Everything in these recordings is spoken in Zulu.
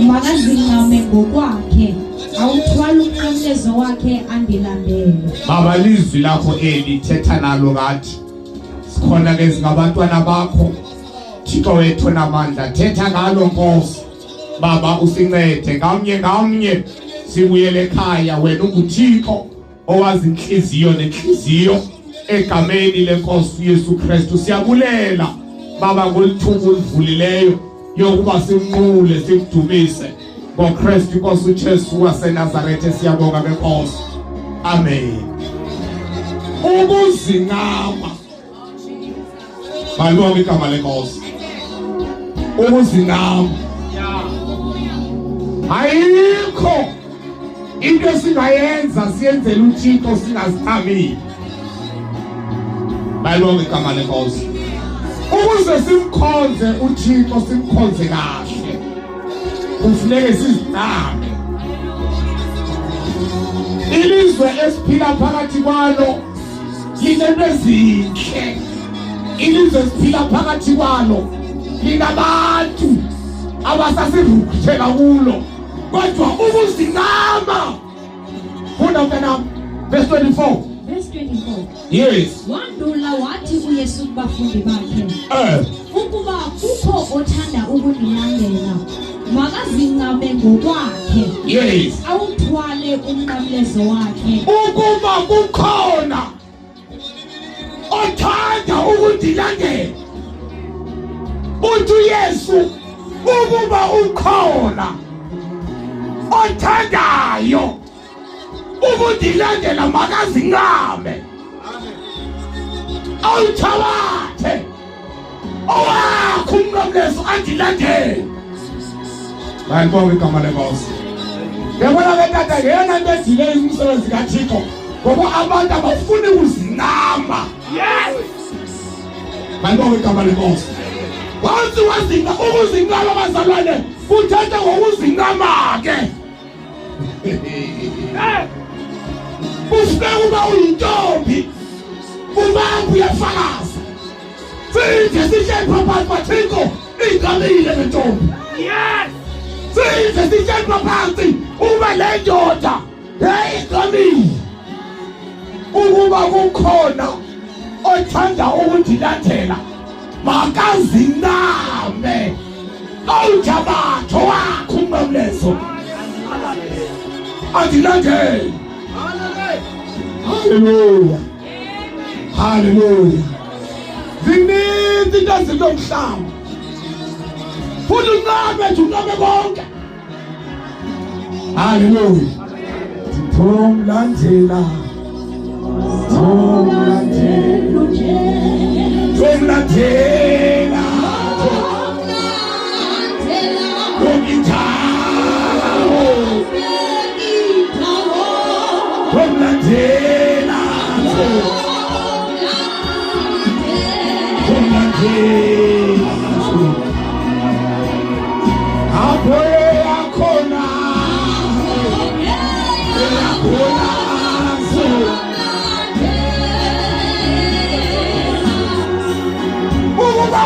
makazingame ngokwakhe awuthwala umnqamlezo wakhe andilandele. Baba lizwi lakho lithetha nalo ngathi sikhona ke singabantwana bakho Thixo wethu namandla thetha ngalo Nkosi Baba usincede ngamnye sibuyele ekhaya wena unguThixo owazi inhliziyo nenhliziyo egameni leNkosi Yesu Kristu siyabulela Baba ngolithuba ulivulileyo yokuba simnqule sikudumise ngoKristu Inkosi uJesu waseNazaretha siyabonga ngeNkosi amen. Ukuzingama balonke igama leNkosi ukuzingama ayikho into esingayenza siyenzele uThixo singazithameli balonke igama leNkosi ukuze simkhonze uThixo simkhonze kahle kufuneka sizithame ilizwe esiphila phakathi kwalo linento ezinhle ilizwe esiphila phakathi kwalo linabantu abasasivukuthela kulo kodwa ukuzingama funda mfana verse 24 Verse 24. Yes. Wandula wathi uYesu kubafundi bakhe ukuba kukho othanda ukunilandela makazingame ngokwakhe. Yes. Awuthwale umnqamlezo wakhe. Ukuba kukhona othanda ukunilandela uthi uYesu ukuba ukhona othandayo ukunilandela makazingame awuthabathe owakho umnqamlezo andilandele. Bayibonga igama leNkosi. Yabona ke tata yena nto edile umsebenzi kaThixo ngoba abantu abafuni ukuzingama. Yes. Bayibonga igama leNkosi. Wathi wazinga ukuzingama bazalwane kuthatha ngokuzingama ke. Ufike uba uyintombi ubamba uyafakaza sithi sihle papa Patrico ingamile lentombi. Yes. Sithi sihle papa uba le ndoda ingamile ukuba kukhona othanda ukundilandela makazingame awuthabathe wakho umnqamlezo andilandele. Hallelujah. Hallelujah. Zininzi into zilomhlaba futhi ungame bonke. Hallelujah. Thomlandela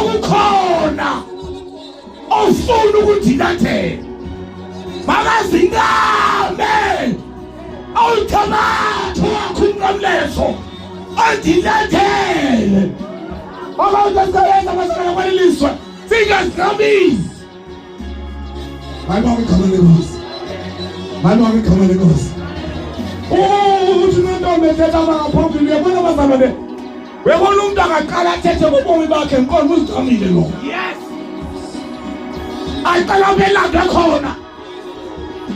ukhona ofuna ukundilandela makazingame awuthabathe wakho umnqamlezo andilandele. Abawuzayenza abazalwane kwalelizwe singazingamile. Balonke igama leNkosi. Balonke igama leNkosi. Uthi nentombi ethetha abangaphambili uyabona abazalwane uyabona umuntu angaqala athethe ngobomi bakhe nkonzo uzithamile lo. Yes. Aqala belanda khona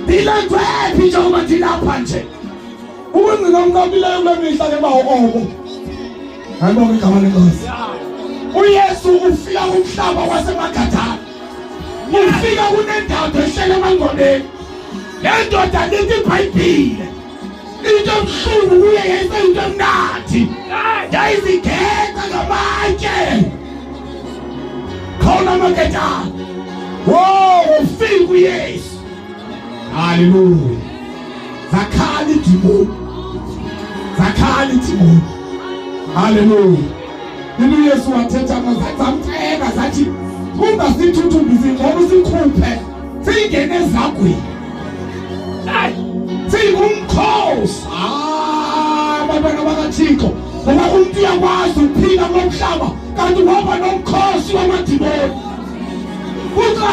dilandwe phi njengoba dilapha nje ukungcina umnabileyo kule mihla ke bawo. Balonke igama leNkosi. uYesu ufika kumhlaba waseMagatha ufika kunendawo ehlele emangcwabeni le ndoda lithi iBhayibhile into emhlungu kuye yenze into emnandi yayizigeza ngamatshe khona amaketana ufika uYesu. Hallelujah. Zakhala idimoni. Hallelujah. Nini Yesu wathetha ngazamcela zathi ungasithuthumbisi ngoba usikhuphe singene ezagwini singumkhosi abantwana bakaThixo ngoba umuntu uyakwazi ukuphila ngomhlaba kanti ngoba nomkhosi wamadimoni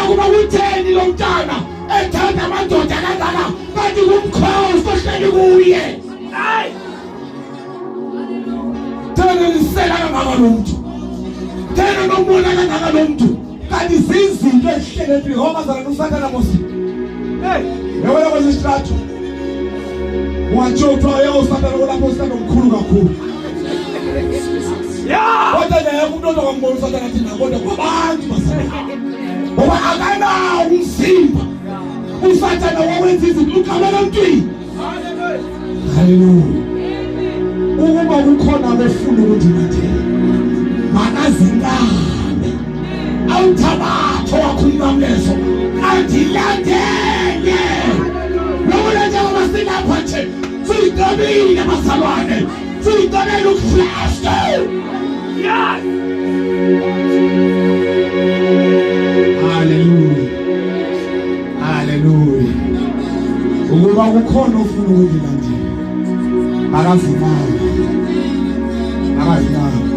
kuba kutheni lo mntana ethanda amadoda kangaka kanti ngumkhosi ohleli kuye thena lisela kangaka lo muntu thena nombona kangaka lo muntu kanti zizinto ezihlele empilweni ngoba zana usathana mosi yabona kwesistrato wajothwa usathana olapho usathana omkhulu kakhulu kodwa nje umuntu ozokambona usathana thina kodwa kwabantu basana ngoba akanawo umzimba usathana wawenza izinto uqabela emntwini haleluya ukuba kukhona abefuna ukuthi nathi makazinkabe awuthabatho wakho umnqamlezo andilandele noma njengoba silapha nje siyigabile abazalwane siyigabele ukuflashta haleluya haleluya ukuba kukhona ofuna ukulandela akazimanga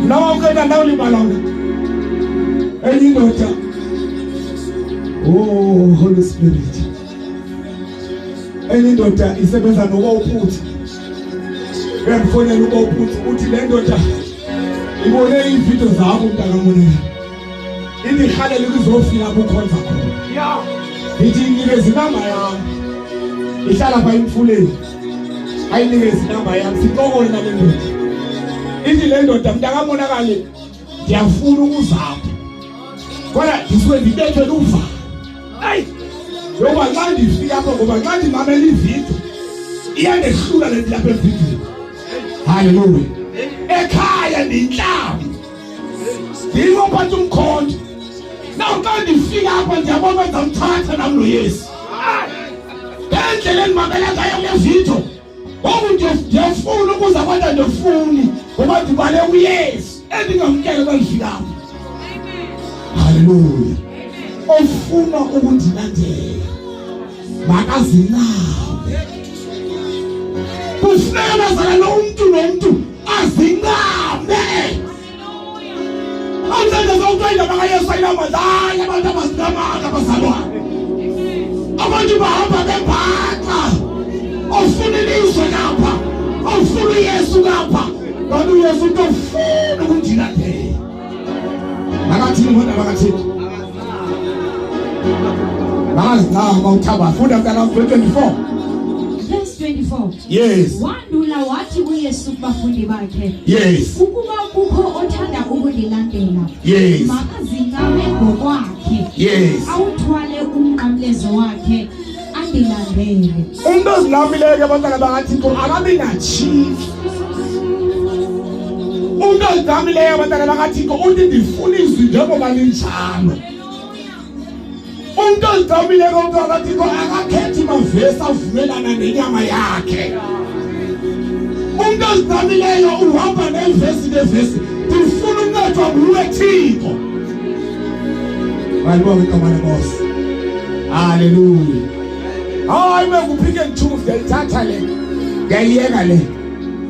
nawe ukenda ndawo libalanga enye indoda oh Holy Spirit enye indoda isebenza nokuwuphuthi uyamfonela ukuwuphuthi uthi le ndoda ibone ividiyo zakho mntakamonela ithi ihalela ukuzofika kukhonza khona ithi inikeze inamba yami ihlala pha emfuleni ayinikeze inamba yami sixokole nale ndoda ithi le ndoda mntakamonakale ngiyafuna ukuzapha kodwa ngisuke ngibethwe luva yoba xa ndifika apho ngoba xa ndimamela ividiyo iyandehlula le lapha evidiyo haleluya ekhaya ndinhlamba ndiyophatha umkhonto naw xa ndifika apha ndiyabona ndizamthatha nami noYesu ngendlela endimamela ngayo le vidiyo ngoku ndiyafuna ukuza kodwa ndifuni ngoba ndibale uYesu endingamkele xa ndifika apho haleluya ofuna ukundilandela makazinqabe kufuneka bazala nomuntu azinqabe awuzenza zawuqeda bakaYesu ayinamandla abantu abazinqamanga bazalwane abantu bahamba bebhaxa ofuna ilizwe lapha ofuna uYesu lapha kanti uYesu into ofuna ukundilandela nakathini kodwa bakathini nazinqaba uthaba funda mntana 24 verse 24 yes wandula wathi uYesu kubafundi bakhe yes ukuba kukho othanda ukundilandela yes makazinqabe ngokwakhe yes awuthwale umnqamlezo wakhe andilandele umuntu ozinqamileyo abantwana bakaThixo akabi nachief umuntu ozinqamileyo abantwana bakaThixo uthi ndifuna izwi njengoba linjalo umuntu ozinqamileyo abantwana bakaThixo akakhethi mavesi avumelana nenyama yakhe umuntu ozinqamileyo uhamba nevesi ndifuna uncedwa nguwe Thixo Hallelujah igama lenkosi haleluya hayi mekuphike ngithuku ngiyayithatha le ngiyayiyeka le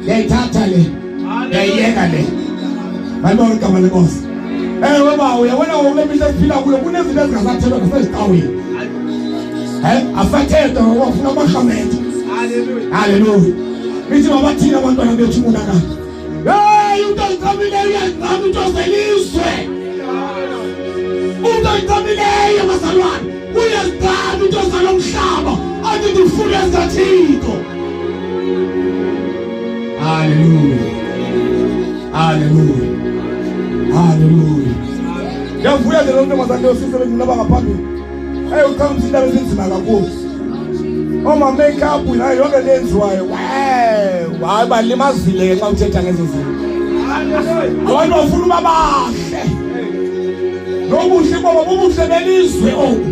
ngiyayithatha le ngiyayiyeka le Hallelujah igama lenkosi baba uyabona ngokulemihla siphila kuyo kunezinto ezingasathelwa ngasezitawini afathetha ngokufuna amahamete haleluya mithi babathina abantwana bethu umunaka umuntu oziqamileyo uyazinqaba into zelizwe umuntu oziqamileyo bazalwane uyazinqaba into zalomhlaba athi ndifuna ezikaThixo haleluya haleluya haleluya yavuya nje lo ntombazane yosisebenzi naba ngaphambili uqhamuka indaba ezinzima kakhulu oma makeup nayo yonke lenziwayo hayi balimazile nxa uthetha ngezo zinto abantu bafuna uba bahle nobuhle boba bubuhle belizwe obu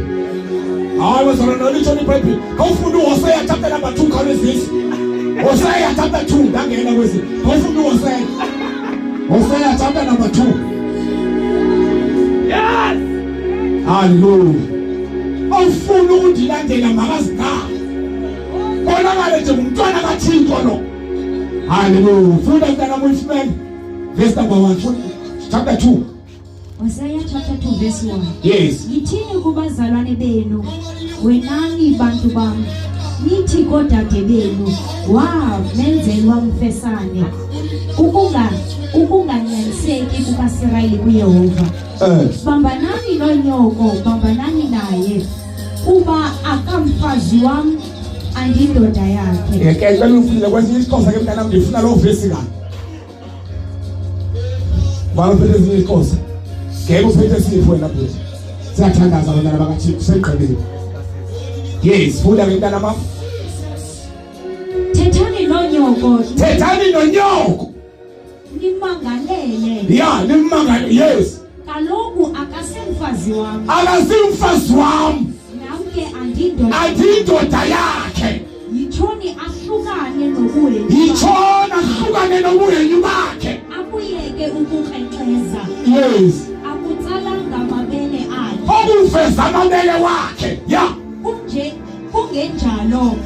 hayi wezona nolitsho iBhayibheli awufuna uHosea chapter number 2 kawezisi Hosea chapter 2 ngangena kwezi awufuna uHosea Hosea chapter number 2 yes hallelujah awufuna ukundilandela makazingabe bonakale nje umntwana kaThixo lo. Hallelujah. Funda mntana Wolfman verse number 1 chapter 2. Hosea chapter 2 verse 1. Yes. Ngithini kubazalwane benu wenani bantu bami nithi kodade benu menzelwa umfesane ukunganyaniseki kukaSirayeli kuYehova. Bambanani nonyoko bambanani naye kuba akamfazi wami andindoda yakhe. Ke xa ufundile kwesinye isiXhosa ke mntana ngifuna lo verse ka. Bawuphethe ezinye isiXhosa. Ngeke uphethe sipho wena bhuti. Siyathandaza abantwana bakaThixo seqhelile. Yes, funda ke mntana mama. Thethani nonyoko. Nimangalele. Yeah, nimangalele. Yes. Kaloku akasemfazi wami. Akasimfazi wami. Namke andindoda. Andindoda yakhe. Yithoni ahlukane nobuye. Yithona ahlukane nobuye bakhe. Akuyeke ukukrexeza. Yes. Akutsalanga amabele akhe. Okuveza amabele wakhe. Yeah. Kungenjalo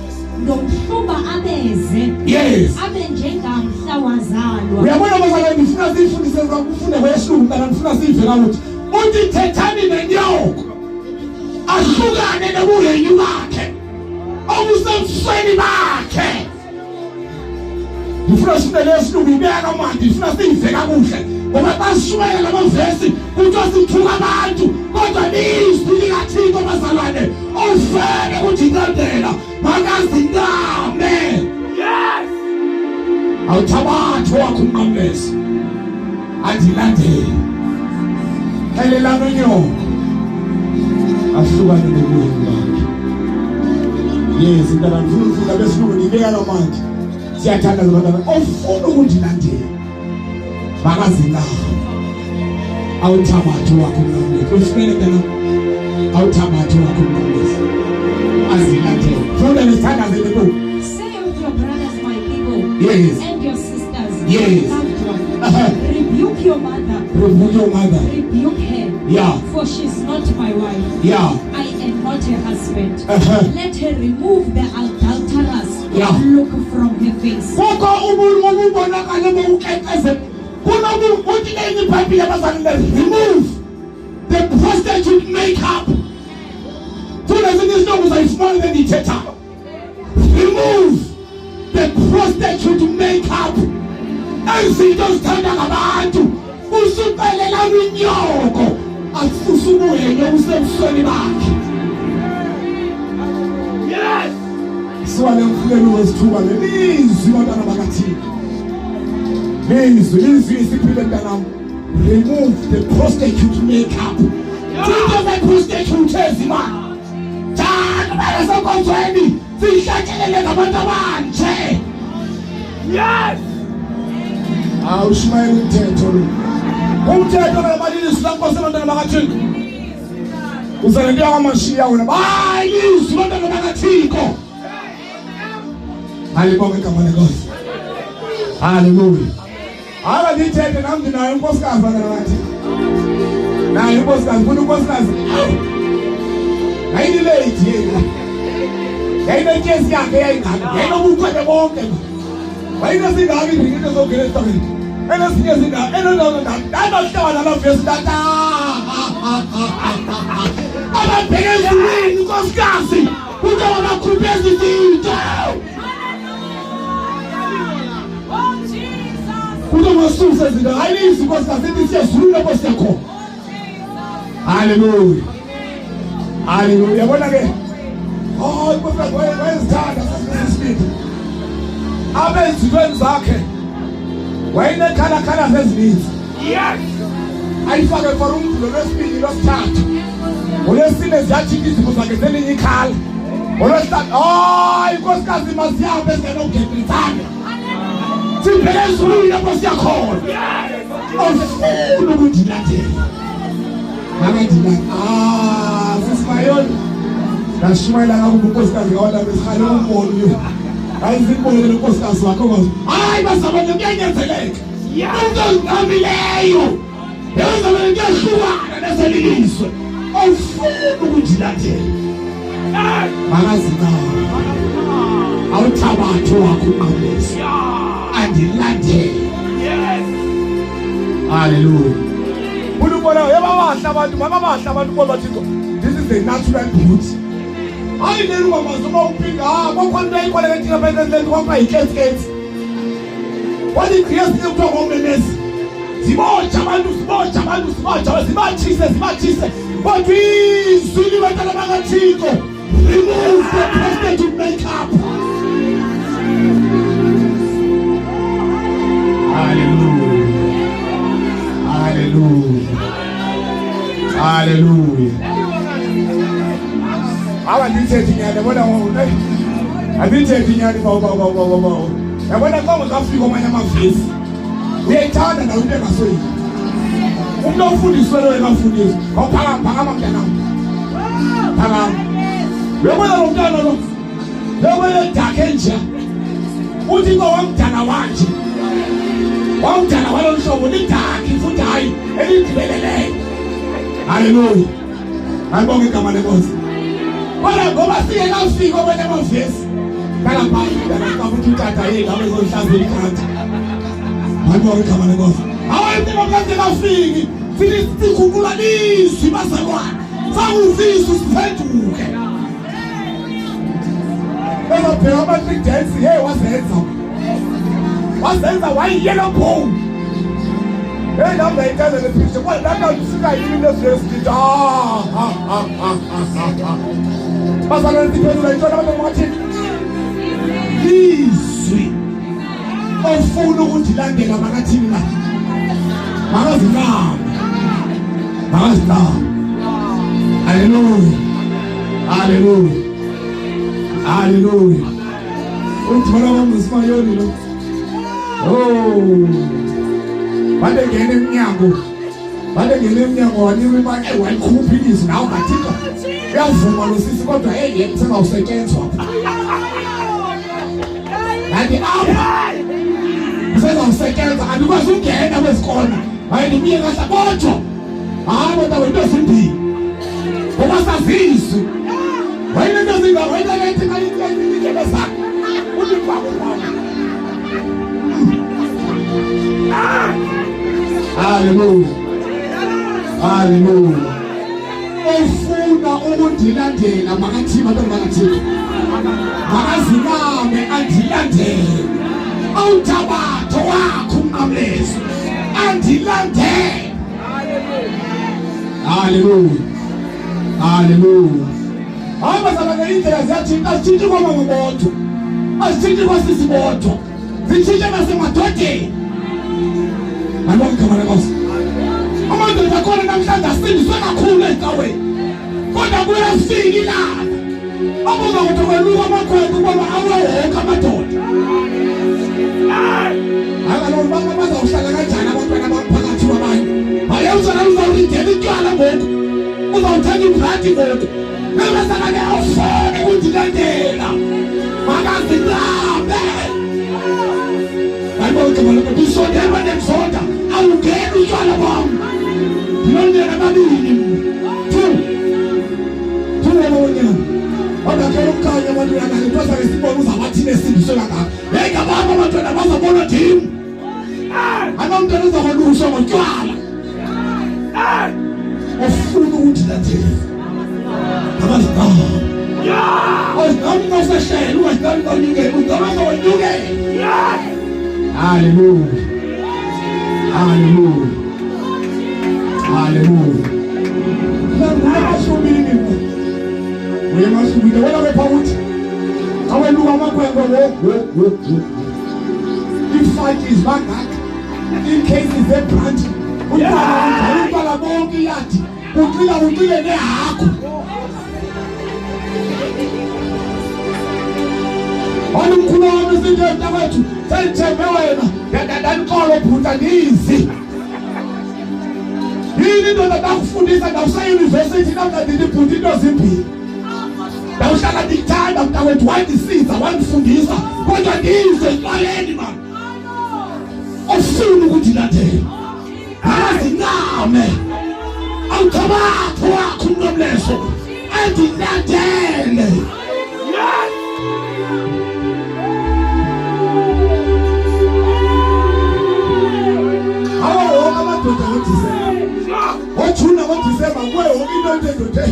ndomhluba abeze. Yes. Abe njengamhla wazalwa. Uyabona bazalwane ngifuna sifundise ukufunda kwesilungu kana ngifuna sivela ukuthi uthi thethani nenyoko. Ahlukane nobuye bakhe. Obusemfweni bakhe. Ngifuna sifune lesilungu ibeka manje ngifuna sive kakuhle. Ngoba bashwela lamavesi ukuthi sithuka abantu kodwa lizwi likaThixo bazalwane ofene ukuthindela makazindame. Yes. Awuthabathe wakho umnqamlezi andilandele elela nonyoko ahlukane nobuye bakhe. Yes, intana ngifuna besilungu nibeka manje siyathanda abantwana ofuna ukundilandela makazindame. Awuthabathe wakho umnqamlezi ufike kana awuthabathe wakho umnqamlezi azilandele. Funda nesithandazele ku. Say with your brothers, my people. Yes. And your sisters. Yes. Rebuke your mother. Rebuke your mother. Rebuke her. Yeah. For she's not my wife. Yeah. I am not her husband. Let her remove the adulterous look from her face. Remove the prostitute makeup. Remove the prostitute makeup. Ezidozithanda ngabantu usupelela inyoko asusubuye usebusweni bakhe. Yes. Siwale mfulelo wesithuba lelizwi bantwana bakaThixo. Lizwi isiphile mntanami. Remove the prostitute makeup. Into the prostitute ezimana. Jana basekonzweni sihlakelele ngabantu abanje. Yes. Awushimayela umthetho lo. Umthetho labalilisi lapho sebantwana bakaThixo. Uzalento yamashiya wena. Hayi izwi bantwana bakaThixo. Halibonke igama lenkosi. Hallelujah. Aba dithethe nami ndinayo unkosikazi banathi. Nayo unkosikazi funa unkosikazi. Ayini late yena. Yayina kesi yakhe yayingaka. Yayina ubukhwele bonke. Wayina singaki into zogela esithabeni. Enesinye singaka enondawo ndandahlela lamavesi tata. Ababheke ezulwini unkosikazi. Kuba bakhuphe izinto. Kuba masusa izinto. Ayini unkosikazi sithi siyazulula lapho siyakhona. Hallelujah. Hallelujah. Yabona ke. Oh, inkosikazi wayezithanda sasesibili. Abezizweni zakhe wayinekhala zezininzi. Yes. Ayifake for umvulo lwesibili lwesithathu. Olwesine ziyajika izipho zakhe zelinye ikhala. Olwesithathu inkosikazi masiyabe esenokugebrisana. Sibheke ezulwini lapho siyakhona. Ofuna ukundilandela. Makandilanda. Sisimayoni. Ngashumayela kakhulu unkosikazi kawana besihale umboni. Ayizibonile unkosikazi wakho kwazi. Hayi bazabona kuyanyenzeleka. Into ongamileyo. Yazabona kuyahlukana neseliliswe. Awufuni ukundilandela. Makazincame awuthabathe wakho uNqamleso andilandele. Hallelujah. Ulubona yababahla abantu makabahle abantu ngoba Thixo this is the natural beauty. Hayi leli ungamazuba uphinga bakhona into ayikoleke thina phezulu kwakho iketskets. Wali create into ngomemesi. Siboja abantu sibatshise. But we zuli batala bakaThixo. Remove the prosthetic makeup. Hallelujah. Abandithethe nyane bona wona. Abandithethe nyane baba. Yabona xa ungafika omanye amavesi. Uyayithanda nawe into engasoyiki. Umuntu ofundiswe lo engafundiswa. Awuphakama mntana. Phakama. Uyabona lo mntana lo. Yabona dakhe nje. Uthi ngowamdana wanje. Wamdana walolu hlobo lidakhi futhi hayi elidibeleleyo. Hallelujah. Ayibonge igama lenkosi. Kodwa ngoba singekafika kwenye amavesi. Kala phansi ndaba ukuthi utata yini abe zohlazela ikhanda. Ayibonge igama lenkosi. Awuthi ngokungafiki sikhumbula lizwi bazalwane. Sakuvisa usiphenduke. Phela abantu dance hey wazenza wayiyellow bone. Hey namba ikaze le picture kwa lana usika yini lesesti bazalwane siphendula into abantu bathi izwi ofuna ukudilandela makathini na makazinqaba. Hallelujah. Uthona ngomsmayoni lo. Badengene eminyango waniwe baye wayikhupha ilizwi nawe ngathika. Uyavuma lo sisi kodwa yeke sengawusetshenzwa. Kanti apha sengawusetshenzwa andikwazi ukungena kwesikona. Hayi nimiye kahle bodwa. Hayi kodwa wento ezimbili. Ngoba sazizwe. Wena nto zingawena lethi ngayikele sakho. Ulifako kwami. Hallelujah. Ofuna ukundilandela makathima nto makathika. Makazinqame andilandele. Awuthabathe wakho uNqamleso andilandele. Hallelujah. Hayi bazalwane indlela ziyathinta asithinti kwama ngobotho. Asithinti kwasisi botho. Zithinta nasemadodeni. Ayibonge igama lenkosi. Amadoda akhona namhlanje asindiswe kakhulu ecaweni. Kodwa kuyafika ilanga. Abazawuthi kweluka amakhwenkwe ngoba awewonke amadoda. Akaloku bazawuhlala kanjani abantwana abaphakathi kwabanye. Hayi uzawulindela itywala ngoku. Uzawuthatha ibradi ngoku. Nabazalwane awufuni ukudilandela. Makazinqabe. Ayibonge igama lenkosi. Usondela nemsonda. Awungena utywala bam. Ndilondela babini. Kodwa ukukhanya abantu yakangithoza ngesibona uzabathini esindiswe kangaka. Hey ngababa abantwana bazabona thini. Abantwana uzabalusha ngotywala. Ofuna ukudilandela. Abazigaba. Nami ngoseshela ungahlali ngonyukela ungama ngonyukela. Hallelujah. Uyemashubile wena bepha uthi aweluka amakhwenkwe wo i-fight is bangaka in-cases ze-branch uqala bonke yathi ucile nehakho mkhulu wami izinto ezintakwethu seyithembe wena ndanikolo bhuta ndizi yini ndoda ndakufundisa ndawuseyunivesithi namnandini bhuta into zimbili. Ndawuhlala ndikuthanda mntakwethu wandisiza wandifundisa kodwa ndizwe eqaleni mama ofuna ukudilandela. Akazinqame awuthabathe wakho uNqamleso andilandele. Hawo wonke amadoda ngoDisemba. NgoJuni ngoDisemba kuwe wonke into endoda.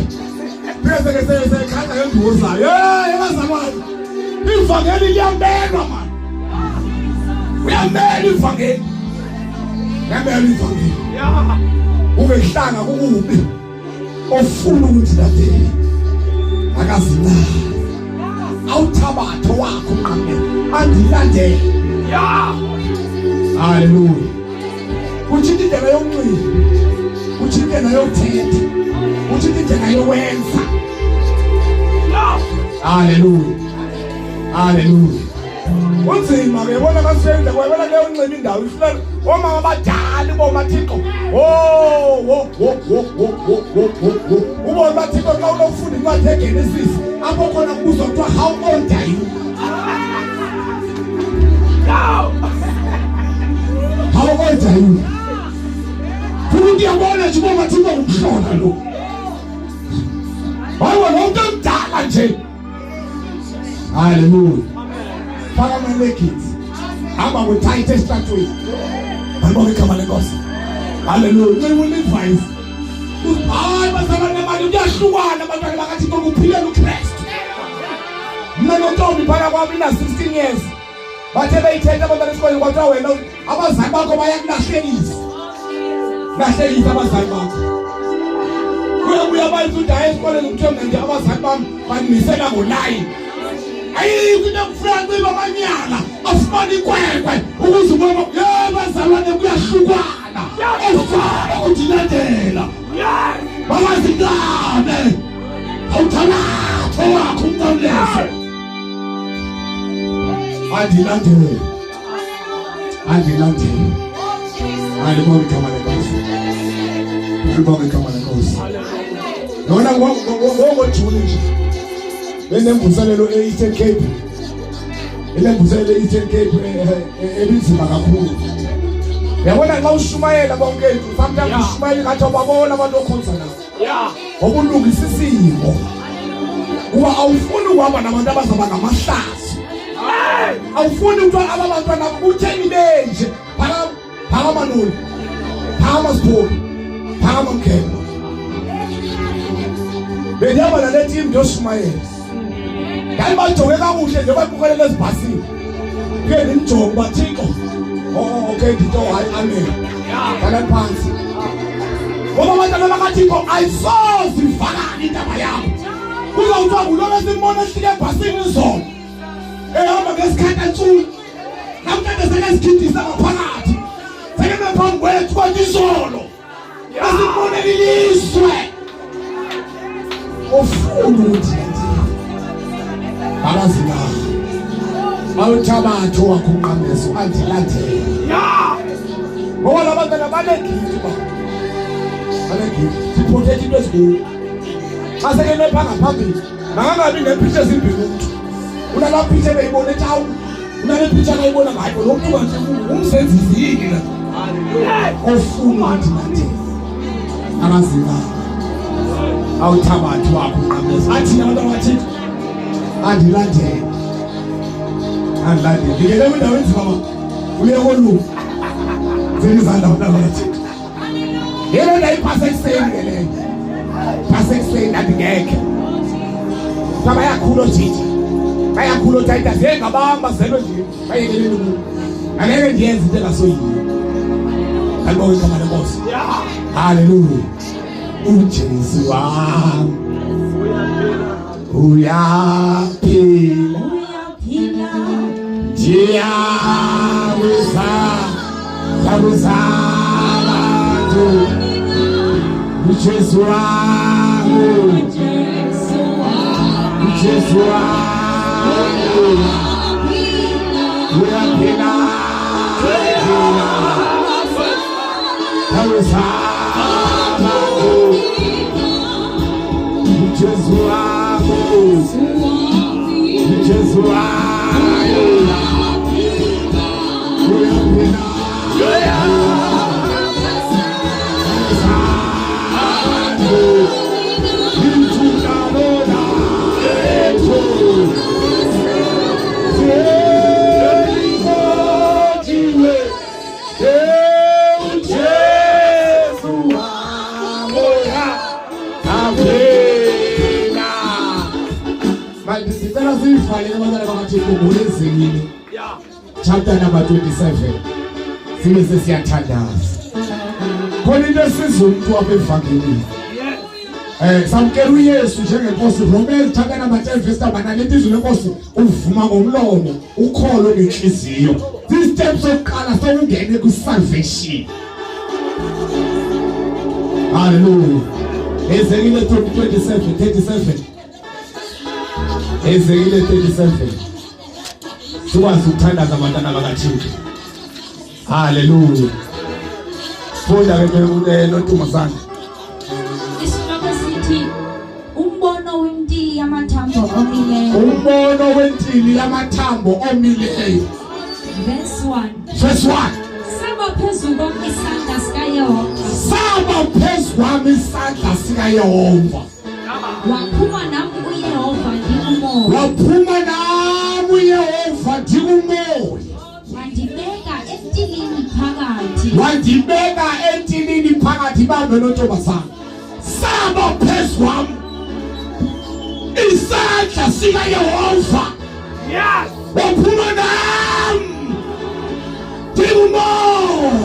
Bese ke sekhanga yenduzayo. Ebazalwane. Ivangeli liyambelwa man. Uyambela ivangeli. Uyambela ivangeli. Ubehlanga kukubi. Ofuna ukuthi lathele. Akazina. Awuthabatho wakho qhambe. Andilandele. Hallelujah. Uthini indlela yomncili. Uthini indlela yokuthetha. Uthini indlela yowenza. Hallelujah. Hallelujah. Unzima ke bona kasenza kwabela leyo ncima indawo ifuna omama abadala bomathixo. Ubona bathixo xa unofunda incwadi eGenesis apho khona kubuzwa kuthiwa how old are you? How old are you? Futhi uyabona nje ubona bathixo umhlola lo. Hayiwa lo muntu omdala nje. Hallelujah. Father, make it. I'm with tightest statue. I'm going to come and go. Hallelujah. We will advise. I was a just one about to go to Christ. No, told me, but I'm in 16 years. But I tell them that it's going to go down. I was a back of my nationalities. Nationalities, I was a back. We are about to die. I'm going to come and I was a back. But we said I would lie. Ayi kunamfranga bamanyala afumani kwekwe ukuzibona yebazalwane kuyahlukana ufana udilandela bangazingane awuthalatho wakho umnqamlese andilandele alibonge igama lenkosi nona ngoJuni nje benemvuselelo e-Eastern Cape. Elemvuselelo e-Eastern Cape ebinzima kakhulu. Yabona xa ushumayela bonke ethu, sometimes ushumayela ngathi babona abantu okhonza nabo. Ngokulungisa isimo. Kuba awufuni ukuhamba nabantu abazaba ngamahlazo. Awufuni ukuthi abantwana kutheni benje. Phakama noni. Phakama sipho. Phakama mkhemba. Bendiyaba nale team ndiyoshumayela. Bajonge kakuhle nje babukele lezibhasini. Ke nimjonge bathixo. Okay ndito hayi amen. Kana phansi. Ngoba abantwana bakathixo ayisozivakala indaba yakho. Uzawuthi ngulona simbona ehlike ebhasini izolo. Ehamba ngesikhathi antsuku. Namhlanje sekezikhithisa ngaphakathi. Sekeme phambi kwethu kwathi izolo. Asibone liliswe. Ofuna ukuthi abazina awuthabatho wakho uqameso andilandele. Ngoba labantwana banegift ba. Banegift. Siprotect into ezinkulu. Xa sekeme phanga phambili. Makangabi nepicture ezimbili umuntu. Unala picture beyibona etawu. Unale picture ayibona ngayo. Lo muntu kanje umsenzisi yini la. Ofuna andilandele. Abazina awuthabatho wakho uqameso athi abantu bathi andilandele. Ngikele indawo enzima mama. Uyekolu. Zenizanda umntana wathi. Yena ndayiphasa ekuseni ngeleyo. Phasa ekuseni andingeke. Bayakhulu ojiji. Bayakhulu otayita ngabamba zelwe nje. Bayekelele umuntu. Angeke ndiyenze into engasoyini. Alibonge igama lenkosi. Hallelujah. uJesu wami uyaphila Zabuzala tu uJesu wami uyaphila Jesu ngicela siyivale abantwana bakaThixo ngoLwesibili chapter number 27 sibe sesiyathandaza khona into esiza umuntu wapha evangelini samkela uYesu njengenkosi Romans chapter number 10 verse number 9 izwi lenkosi uvuma ngomlomo ukholo ngenhliziyo this steps sokuqala sokungena ku-salvation. Hallelujah. Ezekiel 37 Ezekiel 37 sikwazi ukuthandaza abantwana bakaThixo. Hallelujah. Funda ke noNtombazana. Isihloko sithi umbono wentili yamathambo omileyo. Umbono wentili yamathambo omileyo. Verse 1. Verse 1. Saba phezu kwami isandla sikaYehova. Saba phezu kwami isandla sikaYehova. Waphuma nami uYehova ndikumoya. Waphuma nami uYehova ndikumoya. Wandibeka entilini phakathi bambe noNtombazana. Saba phezu kwami isandla sikaYehova. Yes. Waphuma nami ndikumoya.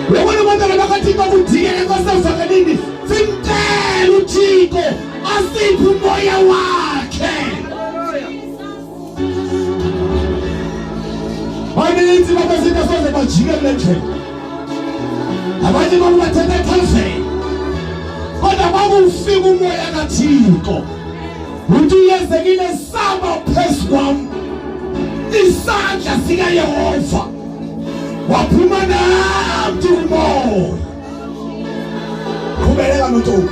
Lokho abantwana bakaThixo kudingeka kwasevangelini simcela uThixo asiphe umoya wakhe. Abaninzi babezinto soze bajikele nje. Abanye babathethe eThazeni. Kodwa bakufika umoya kaThixo. Uthi uyezekile saba phezu kwami isandla sikaYehova. Waphuma nami ndikumoya. Qhubeka noThixo.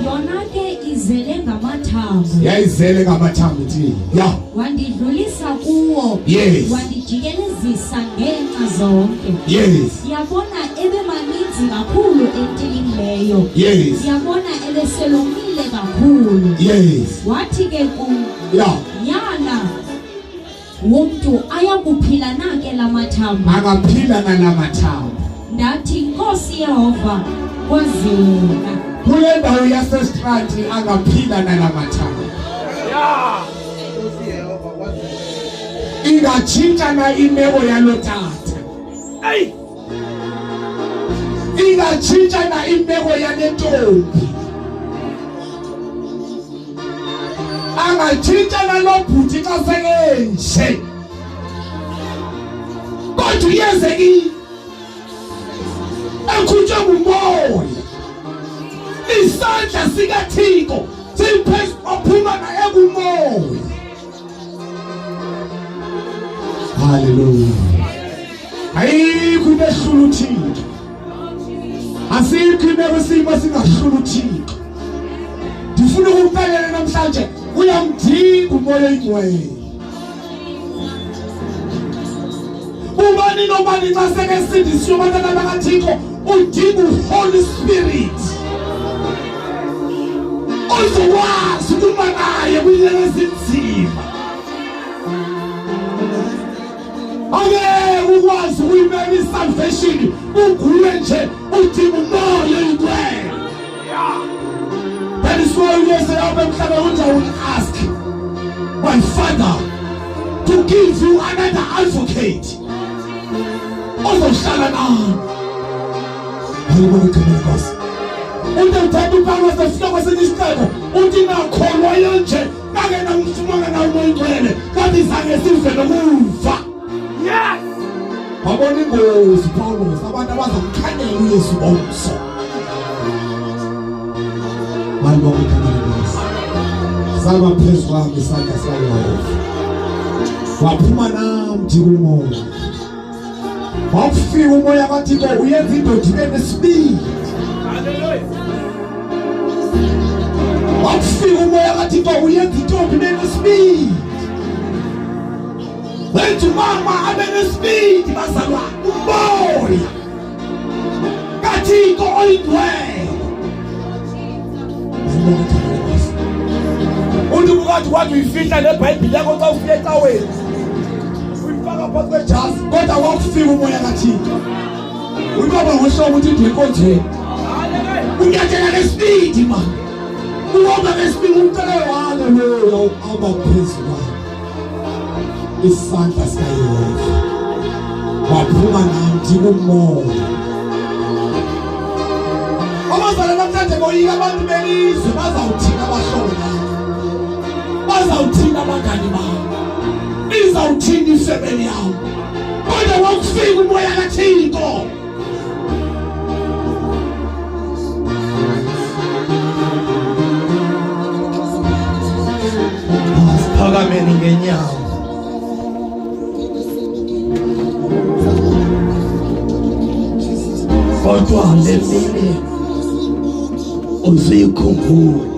Yona ke izele ngamathambo. Yayizele ngamathambo thini? Ya. Wandidlulisa kuwo. Yes. Wandijikelezisa ngenxa zonke. Yes. Yabona ebemaninzi kakhulu entilini leyo. Yes. Yabona ebeselomile kakhulu. Yes. Wathi ke ya. Yana umuntu ayakuphila nake lamathambo. Akaphila nalamathambo. Ndathi Nkosi Yehova kwazona. Kule ndawo yaseStrati angaphila nalamathambo. Ya. Ingatshintsha na imeko yalo tata. Hey. Ingatshintsha na imeko yale ntombi. Angatshintsha nalobhuti xa sekenje. Kodwa uyezekile ekhutshwe ngumoya. Isandla sikaThixo siphezu ophuma naye kumoya. Hallelujah. Ayikho into ehlula uThixo. Asikho into esimo singahlula uThixo. Ndifuna ukukuxelela namhlanje uyamdinga umoya oyingcwele. Ubani nobani xa sekesindisiwe abantwana bakaThixo udinga uHoly Spirit. Uzokwazi ukuba naye kwindlela ezinzima. Ake ukwazi ukuyimela isalvation uguye nje udinga umoya oyingcwele. That is why you say up and I will ask my Father to give you another advocate. Ozohlala nawe. Hallelujah, Nkosi. Uthatha uPawulo wasefika kwesihloko uthi nakholwa yonke ngake namfumana nawe oyingcwele kanti zange sive nokufa. Yes. Babona ingozi Paulo abantu abazamkhalela uYesu bomso. Saba phezu kwami isandla sikaYehova. Waphuma nami ndikumoya. Wafika umoya kaThixo uyenza indoda ibe nesibindi. Hallelujah. Wafika umoya kaThixo uyenza intombi ibe nesibindi. Wenza umama abe nesibindi bazalwane. Umoya kaThixo oyingcwele. Uthi bukathi kwathi uyifihla neBhayibheli yakho xa ufika ecaweni. Uyifaka phakathi kwejazi kodwa wakufika umoya kaThixo. Uyibaba ngosho ukuthi indiko nje. Unyathela ngesibindi man. Uhamba ngesibindi umntwana haleluya abaphezulu. Isandla sikaYehova. Waphuma nathi kumoya. Abazalwane namhlanje boyika abantu belizwe bazawuthina abahlobo bakho. Bazawuthina abangani bakho. Izawuthina ifamily yakho. Kodwa wakufika umoya kaThixo. Phakameni ngenyawo. Kodwa lemini uzikhumbule